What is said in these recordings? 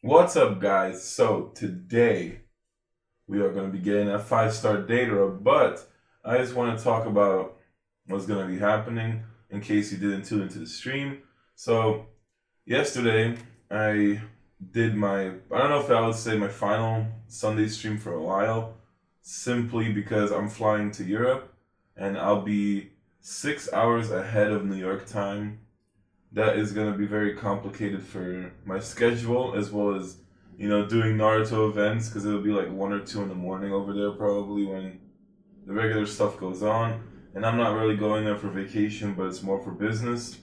What's up, guys? So today we are going to be getting a 5-star Deidara, but I just want to talk about what's going to be happening in case you didn't tune into the stream. So yesterday I did I don't know if I would say my final Sunday stream for a while, simply because I'm flying to Europe and I'll be 6 hours ahead of New York time. That is going to be very complicated for my schedule, as well as doing Naruto events, because it'll be like 1 or 2 in the morning over there probably when the regular stuff goes on, and I'm not really going there for vacation, but it's more for business.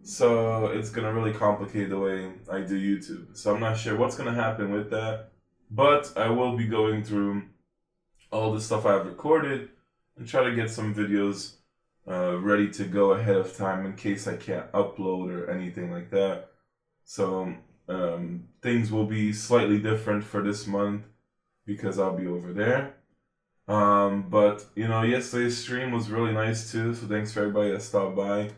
So it's going to really complicate the way I do YouTube. So I'm not sure what's going to happen with that, but I will be going through all the stuff I've recorded and try to get some videos ready to go ahead of time in case I can't upload or anything like that. So things will be slightly different for this month because I'll be over there. But yesterday's stream was really nice too. So thanks for everybody that stopped by.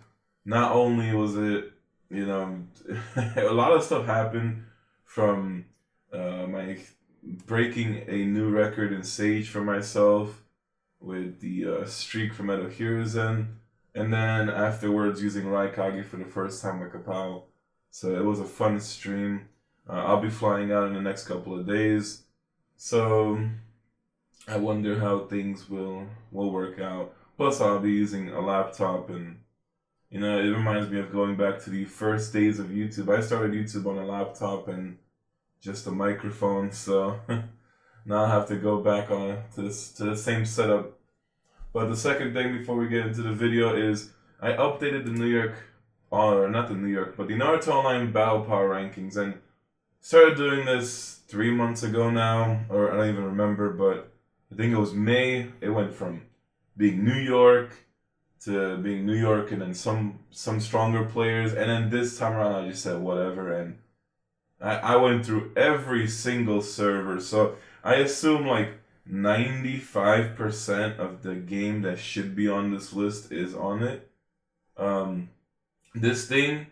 Not only was it, a lot of stuff happened, from my breaking a new record in Sage for myself with the streak from Edo Hiruzen, and then afterwards using Raikage for the first time with Kapow. So it was a fun stream. I'll be flying out in the next couple of days, so I wonder how things will work out. Plus, I'll be using a laptop, and it reminds me of going back to the first days of YouTube. I started YouTube on a laptop and just a microphone, so now I have to go back to the same setup. But the second thing before we get into the video is I updated the not the New York, but the Naruto Online Battle Power rankings, and started doing this 3 months ago now, or I don't even remember, but I think it was May. It went from being New York to being New York, and then some stronger players, and then this time around I just said whatever, and I went through every single server. So I assume like 95% of the game that should be on this list is on it. This thing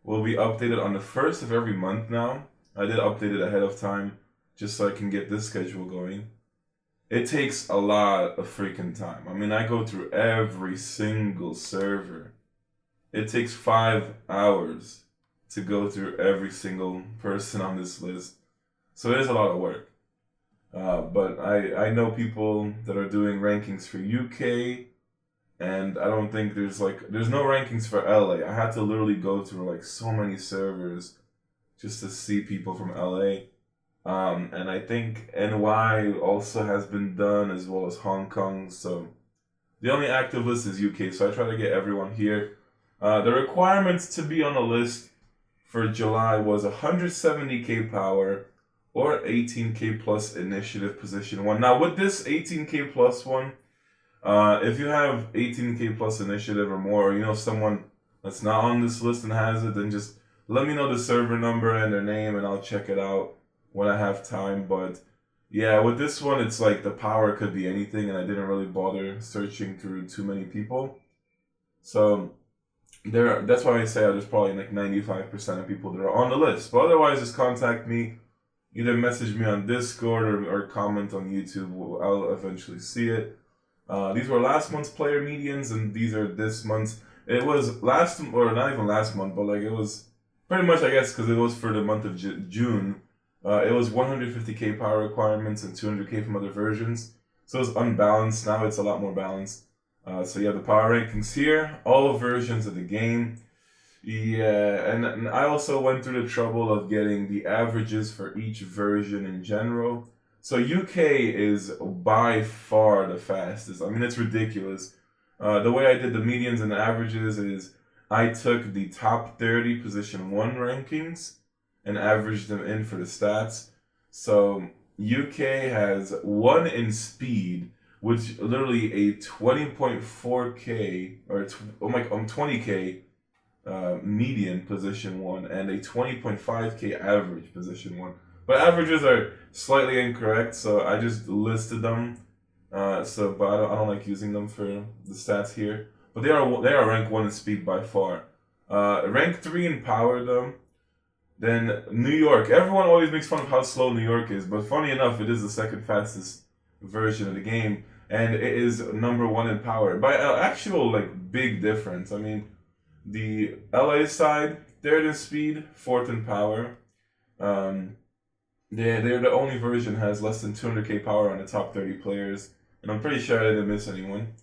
will be updated on the 1st of every month now. I did update it ahead of time just so I can get this schedule going. It takes a lot of freaking time. I mean, I go through every single server. It takes 5 hours to go through every single person on this list. So it is a lot of work. But I know people that are doing rankings for UK, and I don't think there's no rankings for LA. I had to literally go through like so many servers just to see people from LA. And I think NY also has been done, as well as Hong Kong. So the only active list is UK, so I try to get everyone here. The requirements to be on the list for July was 170k power or 18k plus initiative position 1. Now with this 18k plus one, if you have 18k plus initiative or more, or someone that's not on this list and has it, then just let me know the server number and their name, and I'll check it out when I have time. But yeah, with this one, it's like the power could be anything, and I didn't really bother searching through too many people. So that's why I say there's probably like 95% of people that are on the list. But otherwise, just contact me. Either message me on Discord or comment on YouTube. I'll eventually see it. These were last month's player medians, and these are this month's. It was not even last month, but like it was pretty much, I guess, because it was for the month of June. It was 150k power requirements and 200k from other versions. So it was unbalanced. Now it's a lot more balanced. So you have the power rankings here, all versions of the game. Yeah, and I also went through the trouble of getting the averages for each version in general. So UK is by far the fastest. I mean, it's ridiculous. The way I did the medians and the averages is I took the top 30 position 1 rankings and averaged them in for the stats. So UK has 1 in speed, which literally a 20.4k or 20k median position 1, and a 20.5k average position 1. But averages are slightly incorrect, so I just listed them. But I don't like using them for the stats here. But they are rank 1 in speed by far. Rank 3 in power though. Then New York. Everyone always makes fun of how slow New York is, but funny enough, it is the second fastest version of the game, and it is number one in power by an actual like big difference. I mean, the LA side, third in speed, fourth in power. Um, they're the only version has less than 200k power on the top 30 players, and I'm pretty sure I didn't miss anyone.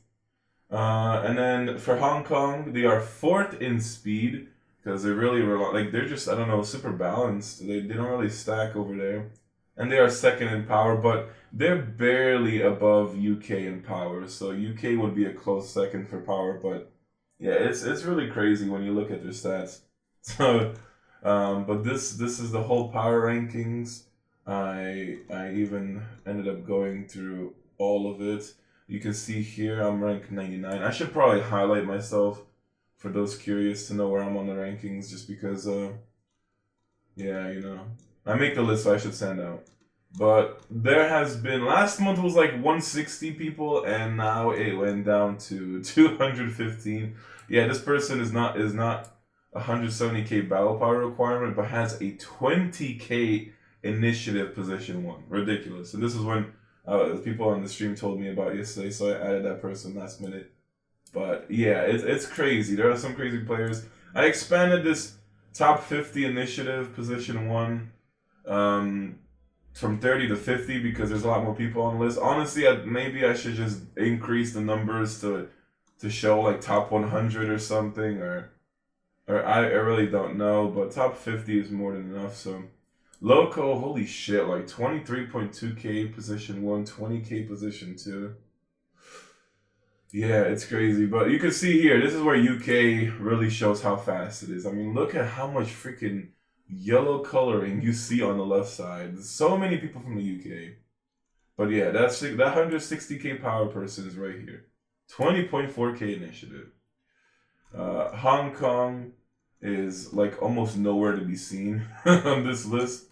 And then for Hong Kong, they are fourth in speed because they're really like they're just I don't know super balanced. They don't really stack over there, and they are second in power, but they're barely above UK in power. So UK would be a close second for power, but yeah, it's really crazy when you look at their stats. So, but this is the whole power rankings. I even ended up going through all of it. You can see here I'm ranked 99. I should probably highlight myself for those curious to know where I'm on the rankings, just because yeah, you know, I make the list so I should stand out. But there has been last month was like 160 people, and now it went down to 215. Yeah, this person is not 170k battle power requirement, but has a 20k initiative position 1. Ridiculous. And this is when people on the stream told me about yesterday, so I added that person last minute. But yeah, it's crazy. There are some crazy players. I expanded this top 50 initiative position 1 from 30 to 50 because there's a lot more people on the list. Honestly, maybe I should just increase the numbers to show like top 100 or something, or I really don't know, but top 50 is more than enough. So Loco, holy shit, like 23.2k position 1, 20k position 2. Yeah, it's crazy. But you can see here, this is where UK really shows how fast it is. I mean, look at how much freaking yellow coloring you see on the left side. There's so many people from the UK. But yeah, that 160k power person is right here. 20.4k initiative. Hong Kong is like almost nowhere to be seen on this list.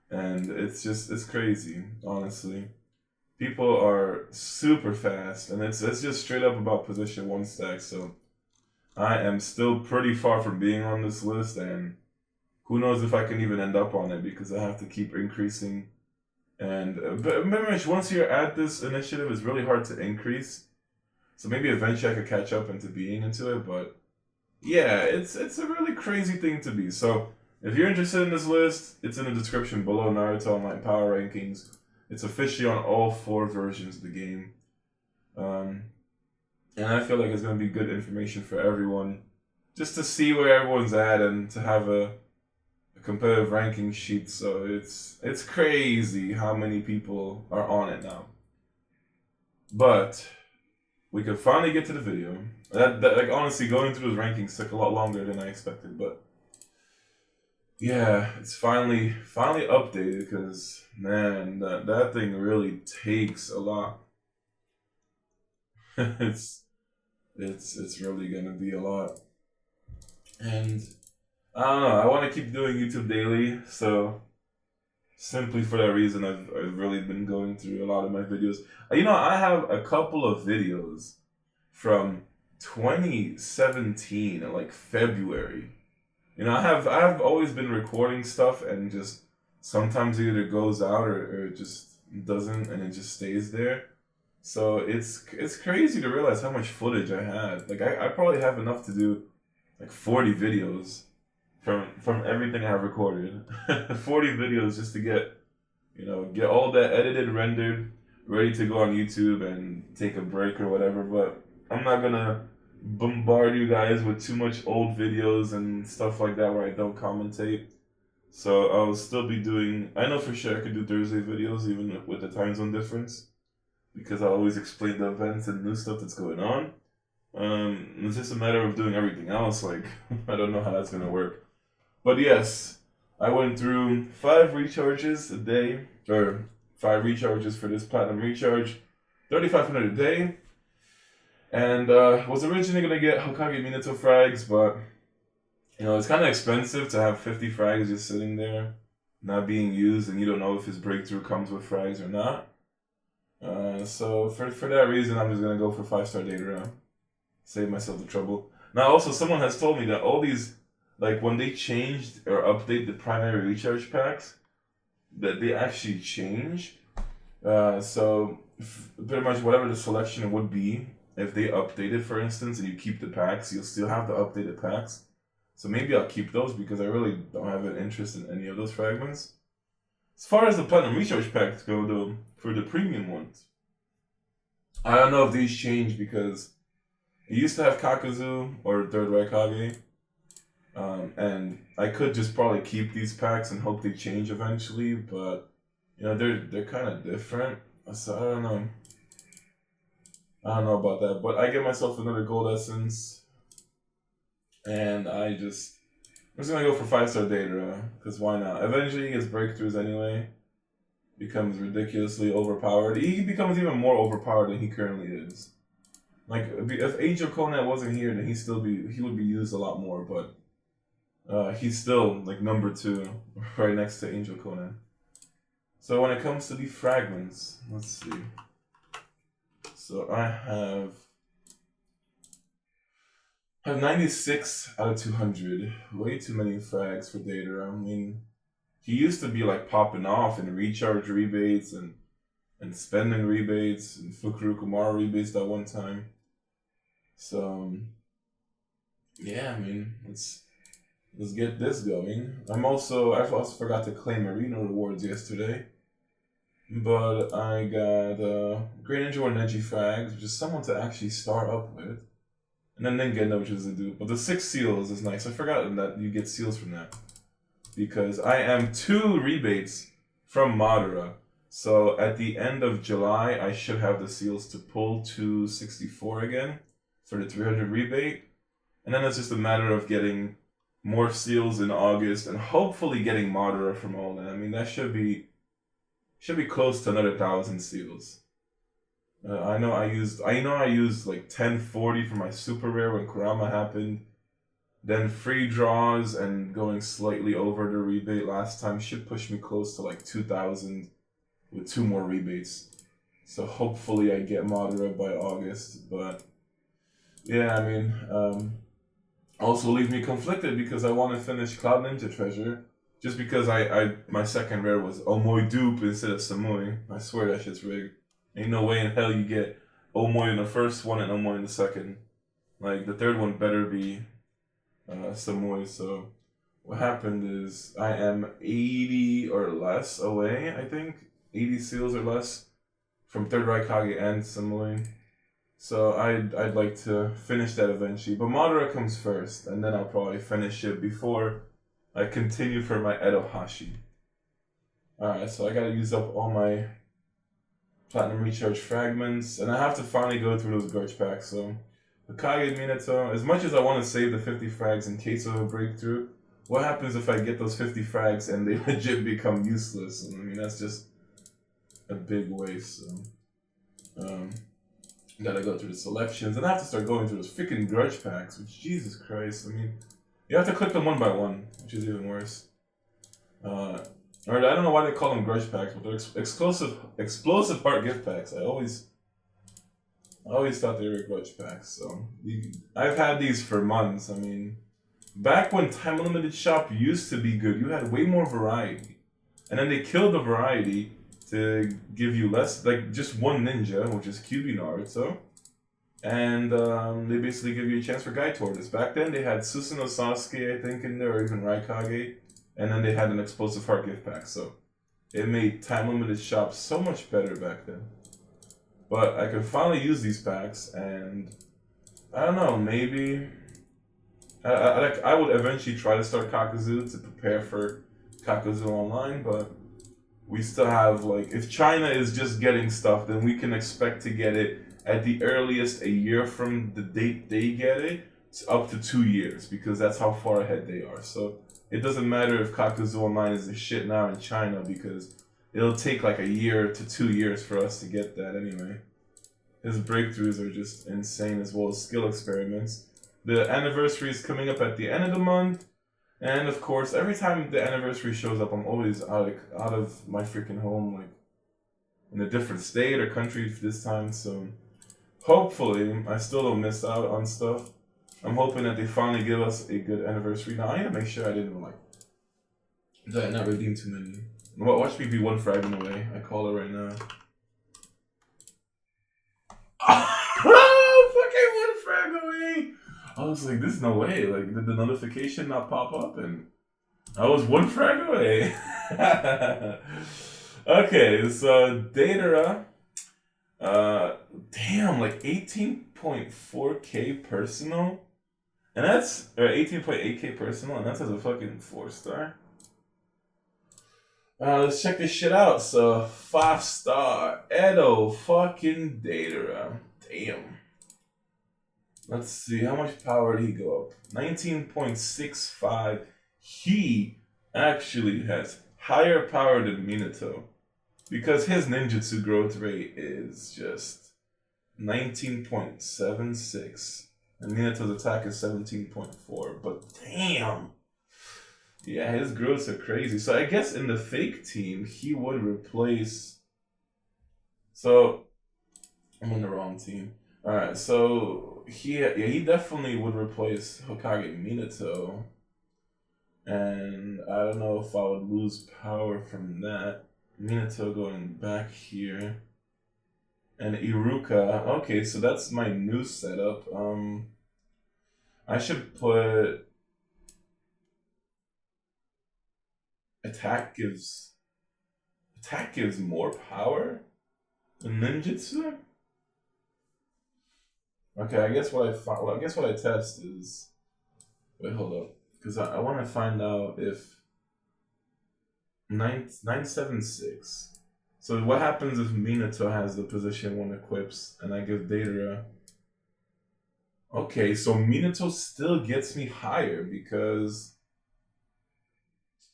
And it's crazy, honestly. People are super fast, and it's just straight up about position 1 stack. So I am still pretty far from being on this list, and who knows if I can even end up on it, because I have to keep increasing. And but remember, once you're at this initiative, it's really hard to increase. So maybe eventually I could catch up into being into it, but yeah, it's a really crazy thing to be. So if you're interested in this list, it's in the description below. Naruto Online Power Rankings. It's officially on all 4 versions of the game. And I feel like it's going to be good information for everyone, just to see where everyone's at and to have a competitive ranking sheet. So it's crazy how many people are on it now. But we could finally get to the video. That like honestly, going through those rankings took a lot longer than I expected, but yeah, it's finally updated, because man, that thing really takes a lot. it's really gonna be a lot, and I don't know. I want to keep doing YouTube daily, so simply for that reason, I've really been going through a lot of my videos. You know, I have a couple of videos from 2017, like February. You know, I've always been recording stuff, and just sometimes it either goes out or it just doesn't, and it just stays there. So it's crazy to realize how much footage I had. Like I probably have enough to do like 40 videos from everything I have recorded. 40 videos just to get all that edited, rendered, ready to go on YouTube and take a break or whatever. But I'm not gonna bombard you guys with too much old videos and stuff like that where I don't commentate. So I'll still be doing, I know for sure I could do Thursday videos even with the time zone difference, because I always explain the events and new stuff that's going on. It's just a matter of doing everything else. Like, I don't know how that's gonna work. But yes, I went through 5 recharges a day, or 5 recharges for this platinum recharge, 3,500 a day. And was originally gonna get Hokage Minato frags, but you know, it's kind of expensive to have 50 frags just sitting there, not being used, and you don't know if his breakthrough comes with frags or not. So for that reason, I'm just gonna go for 5-star Deidara, save myself the trouble. Now, also, someone has told me that all these like when they changed or update the primary recharge packs, that they actually change. So pretty much whatever the selection would be, if they update it, for instance, and you keep the packs, you'll still have the updated packs. So maybe I'll keep those because I really don't have an interest in any of those fragments. As far as the platinum recharge packs go, though, for the premium ones, I don't know if these change because it used to have Kakazu or Third Raikage, and I could just probably keep these packs and hope they change eventually, but they're kind of different. So I don't know. I don't know about that, but I get myself another gold essence, and I'm just gonna go for 5-star Deidara, because why not? Eventually he gets breakthroughs anyway. Becomes ridiculously overpowered. He becomes even more overpowered than he currently is. Like if Angel Conan wasn't here, then he would be used a lot more, but he's still like number 2, right next to Angel Conan. So when it comes to the fragments, let's see. So I have 96 out of 200. Way too many frags for Deidara. I mean, he used to be like popping off in recharge rebates and spending rebates and Fukurukumara rebates that one time. So yeah, I mean, let's get this going. I also forgot to claim arena rewards yesterday, but I got Great Ninja or Neji frags, which is someone to actually start up with, and then Ningendo, which is a dude. But the 6 seals is nice. I forgot that you get seals from that because I am 2 rebates from Madara. So at the end of July, I should have the seals to pull to 64 again for the 300 rebate. And then it's just a matter of getting more seals in August and hopefully getting Madara from all that. I mean, that should be close to another 1,000 seals. I know I used like 1040 for my super rare when Kurama happened. Then free draws and going slightly over the rebate last time should push me close to like 2,000 with 2 more rebates. So hopefully I get Madara by August. But yeah, I mean, also leave me conflicted because I want to finish Cloud Ninja Treasure. Just because my second rare was Omoi Dupe instead of Samui. I swear that shit's rigged. Ain't no way in hell you get Omoi in the first one and Omoi in the second. Like, the third one better be Samui. So what happened is I am 80 or less away, I think. 80 seals or less from Third Raikage and Samui. So I'd like to finish that eventually. But Madara comes first, and then I'll probably finish it before I continue for my Edo Hashi. Alright, so I gotta use up all my Platinum Recharge fragments, and I have to finally go through those Grudge packs, so Hokage Minato, as much as I want to save the 50 frags in case of a breakthrough, what happens if I get those 50 frags and they legit become useless? I mean, that's just a big waste, so gotta go through the selections, and I have to start going through those freaking Grudge packs, which, Jesus Christ, I mean, you have to click them one by one, which is even worse. Or I don't know why they call them Grudge packs, but they're explosive heart gift packs. I always thought they were Grudge packs. So I've had these for months. I mean, back when Time Limited Shop used to be good, you had way more variety, and then they killed the variety to give you less, like just one ninja, which is QB Naruto. And they basically give you a chance for Guy Tortoise. Back then they had Susanoo Sasuke, I think, in there, or even Raikage. And then they had an Explosive Heart gift pack. So it made Time Limited Shop so much better back then. But I could finally use these packs, and I don't know, maybe I would eventually try to start Kakuzu to prepare for Kakuzu Online, but we still have, like, if China is just getting stuff, then we can expect to get it at the earliest a year from the date they get it, up to 2 years, because that's how far ahead they are. So it doesn't matter if Kakuzu Online is the shit now in China, because it'll take like a year to 2 years for us to get that anyway. His breakthroughs are just insane, as well as skill experiments. The anniversary is coming up at the end of the month, and of course, every time the anniversary shows up, I'm always out of my freaking home, like in a different state or country this time. So hopefully, I still don't miss out on stuff. I'm hoping that they finally give us a good anniversary. Now I need to make sure I didn't like did I not redeem too many. Watch me be one fragment away. I call it right now. Oh, fucking one frag away. I was like, there's no way. Like, did the notification not pop up? And I was one frag away. Okay, so Deidara, damn, like 18.4K personal, and that's or 18.8K personal, and that's as a fucking 4-star. Let's check this shit out. So 5-star Edo fucking Deidara. Damn. Let's see how much power did he go up. 19.65. He actually has higher power than Minato because his ninjutsu growth rate is just 19.76 and Minato's attack is 17.4. But damn. Yeah, his growths are crazy. So I guess in the fake team, he would replace. So I'm in the wrong team. All right, so he definitely would replace Hokage Minato, and I don't know if I would lose power from that. Minato going back here, and Iruka. Okay, so that's my new setup. I should put attack gives more power than ninjutsu. Okay, I guess what I test is wait, hold up, because I want to find out if 976. So what happens if Minato has the position 1 equips and I give Deidara? Okay, so Minato still gets me higher because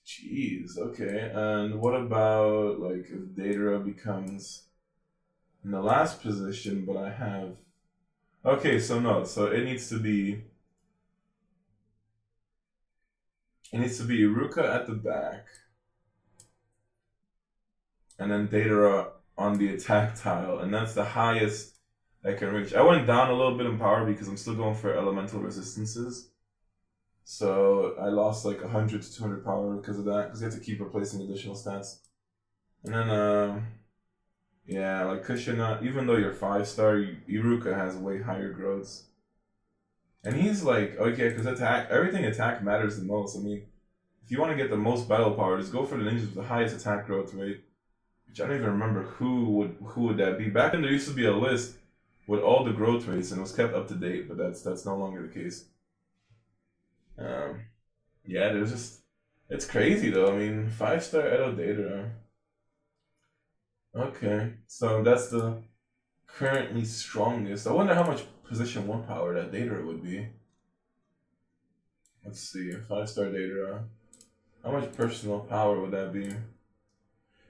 jeez, okay. And what about like if Deidara becomes in the last position but I have okay, so no, so it needs to be Iruka at the back, and then Deidara on the attack tile, and that's the highest I can reach. I went down a little bit in power because I'm still going for elemental resistances, so I lost like 100 to 200 power because of that, because you have to keep replacing additional stats. And then, yeah, like Kushina, even though you're 5-star, Iruka has way higher growths. And he's like, okay, because everything attack matters the most. I mean, if you want to get the most battle power, just go for the ninjas with the highest attack growth rate. Which I don't even remember who would that be. Back then there used to be a list with all the growth rates and it was kept up to date, but that's no longer the case. Yeah, there's just it's crazy though. I mean, 5-star Edo Deidara. Okay, so that's the currently strongest. I wonder how much position 1 power that Deidara would be. Let's see, 5-star Deidara. How much personal power would that be?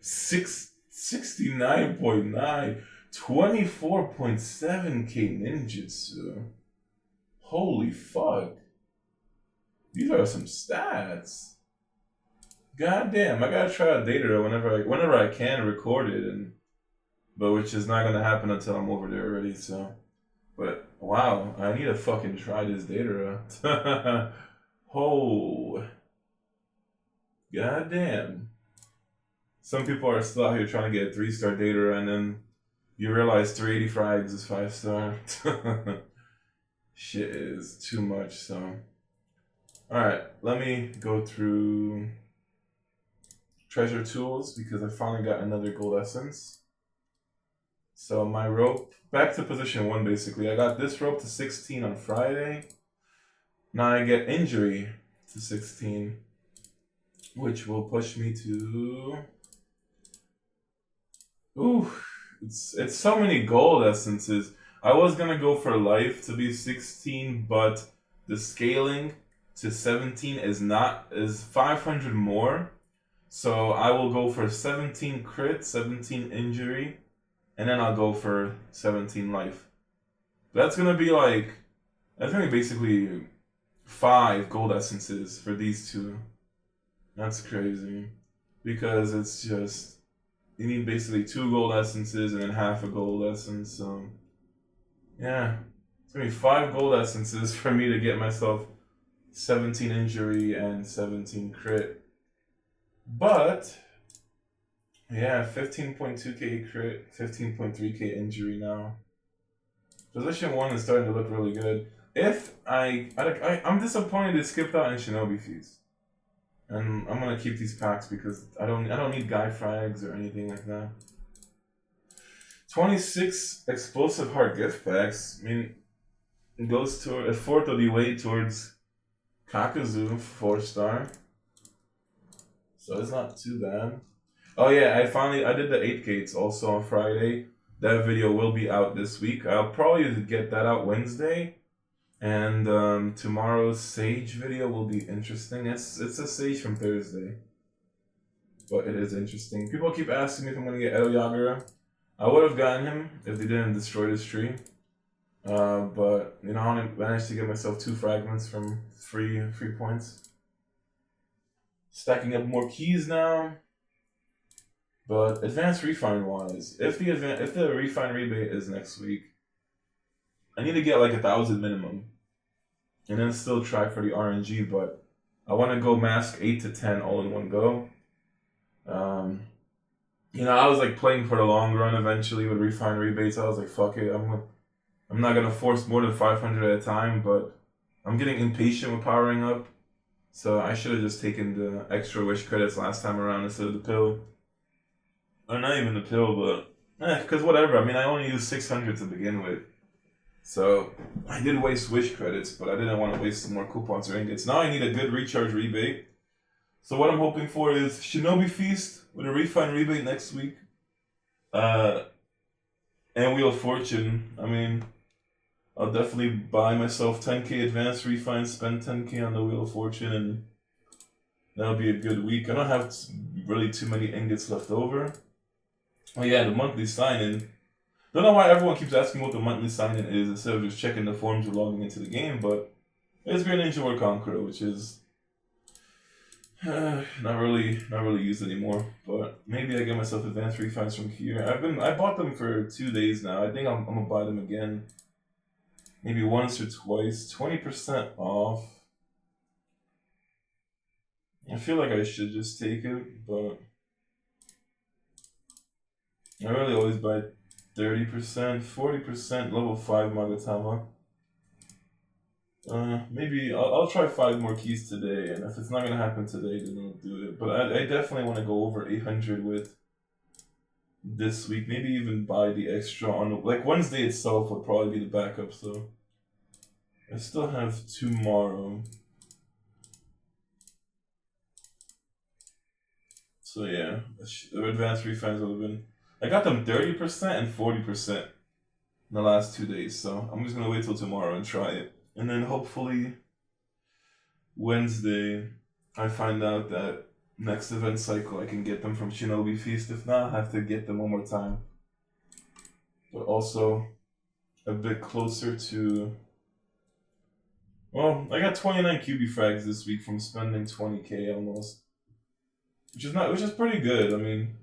69.9, 24.7K ninjutsu. Holy fuck. These are some stats. God damn, I gotta try out Deidara whenever I can record it, but which is not gonna happen until I'm over there already, so. But wow, I need to fucking try this Deidara. Oh. God damn. Some people are still out here trying to get 3-star Deidara, and then you realize 380 frags is 5-star. Shit is too much, so. Alright, let me go through treasure tools because I finally got another gold essence. So my rope, back to position 1 basically. I got this rope to 16 on Friday. Now I get injury to 16, which will push me to... Ooh, it's so many gold essences. I was gonna go for life to be 16, but the scaling to 17 is 500 more. So I will go for 17 crit, 17 injury, and then I'll go for 17 life. That's gonna be basically 5 gold essences for these two. That's crazy. Because it's just you need basically 2 gold essences and then half a gold essence, so yeah. It's gonna be 5 gold essences for me to get myself 17 injury and 17 crit. But yeah, 15.2k crit, 15.3k injury now. Position 1 is starting to look really good. If I'm disappointed it skipped out in Shinobi Feast. And I'm gonna keep these packs because I don't need guy frags or anything like that. 26 explosive heart gift packs. I mean, it goes to a fourth of the way towards Kakuzu 4-star. So it's not too bad. Oh yeah, I did the 8 gates also on Friday. That video will be out this week. I'll probably get that out Wednesday. And tomorrow's Sage video will be interesting. It's a Sage from Thursday. But it is interesting. People keep asking me if I'm going to get Edo Yagura. I would have gotten him if they didn't destroy this tree. But, you know, I only managed to get myself 2 fragments from 3 points. Stacking up more keys now. But advanced refine wise, if the refine rebate is next week, I need to get like 1,000 minimum. And then still try for the RNG, but I want to go mask 8 to 10 all in one go. You know, I was like playing for the long run eventually with refine rebates. I was like, fuck it, I'm not gonna force more than 500 at a time, but I'm getting impatient with powering up. So I should have just taken the extra wish credits last time around instead of the pill. Or not even the pill, but because whatever. I mean, I only used 600 to begin with. So I did waste wish credits, but I didn't want to waste some more coupons or ingots. Now I need a good recharge rebate. So what I'm hoping for is Shinobi Feast with a refine rebate next week. And Wheel of Fortune. I mean, I'll definitely buy myself 10k advanced refine, spend 10k on the Wheel of Fortune, and that'll be a good week. I don't have really too many ingots left over. Oh yeah, the monthly sign-in. Don't know why everyone keeps asking what the monthly sign-in is instead of just checking the forms or logging into the game, but it's Great Ninja War Conqueror, which is not really used anymore. But maybe I get myself advanced refines from here. I bought them for 2 days now. I think I'm gonna buy them again, maybe once or twice. 20% off. I feel like I should just take it, but I really always buy 30%, 40% level 5 Magatama. Maybe I'll try 5 more keys today, and if it's not gonna happen today, then I'll do it. But I definitely want to go over 800 with this week. Maybe even buy the extra on like Wednesday itself would probably be the backup. So I still have tomorrow. So yeah, the advanced refines would have been. I got them 30% and 40% in the last 2 days, so I'm just gonna wait till tomorrow and try it. And then hopefully Wednesday I find out that next event cycle I can get them from Shinobi Feast. If not, I have to get them one more time. But also a bit closer to. Well, I got 29 QB frags this week from spending 20k almost, which is pretty good. I mean,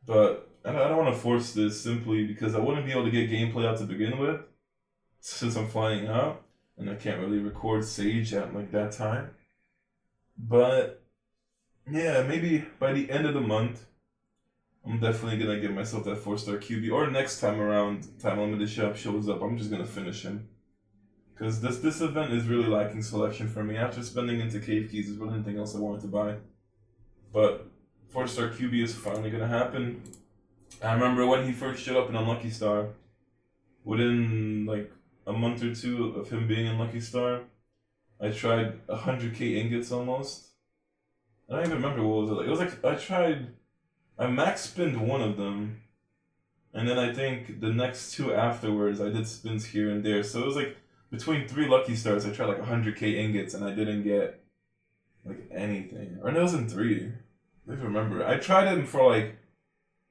but I don't want to force this simply because I wouldn't be able to get gameplay out to begin with, since I'm flying out and I can't really record Sage at like that time. But yeah, maybe by the end of the month, I'm definitely gonna give myself that 4-star QB. Or next time around, time limited shop shows up, I'm just gonna finish him. Because this event is really lacking selection for me. After spending into cave keys, there's really anything else I wanted to buy. But 4-star QB is finally gonna happen. I remember when he first showed up in Unlucky Star, within like a month or two of him being in Lucky Star, I tried 100k ingots almost. I don't even remember what was it like. It was like I max spinned one of them, and then I think the next 2 afterwards I did spins here and there. So it was like between 3 Lucky Stars I tried like 100k ingots and I didn't get like anything. Or no, it wasn't 3. I don't even remember. I tried them for like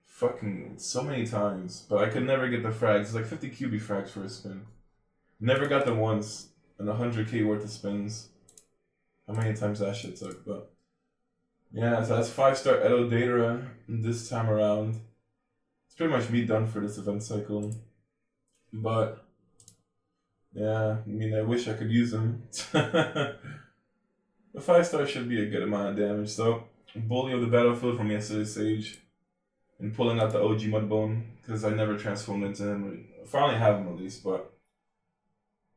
fucking so many times, but I could never get the frags. It's like 50 QB frags for a spin. Never got them once in 100k worth of spins. How many times that shit took, but yeah, so that's 5-star Edo Deidara this time around. It's pretty much me done for this event cycle. But Yeah, I mean, I wish I could use them. The 5-star should be a good amount of damage. So, Bully of the Battlefield from yesterday's Sage. And pulling out the OG Mudbone, because I never transformed into him. I finally have him at least, but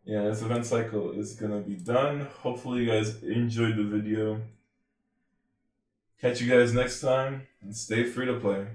yeah, this event cycle is gonna be done. Hopefully you guys enjoyed the video. Catch you guys next time, and stay free to play.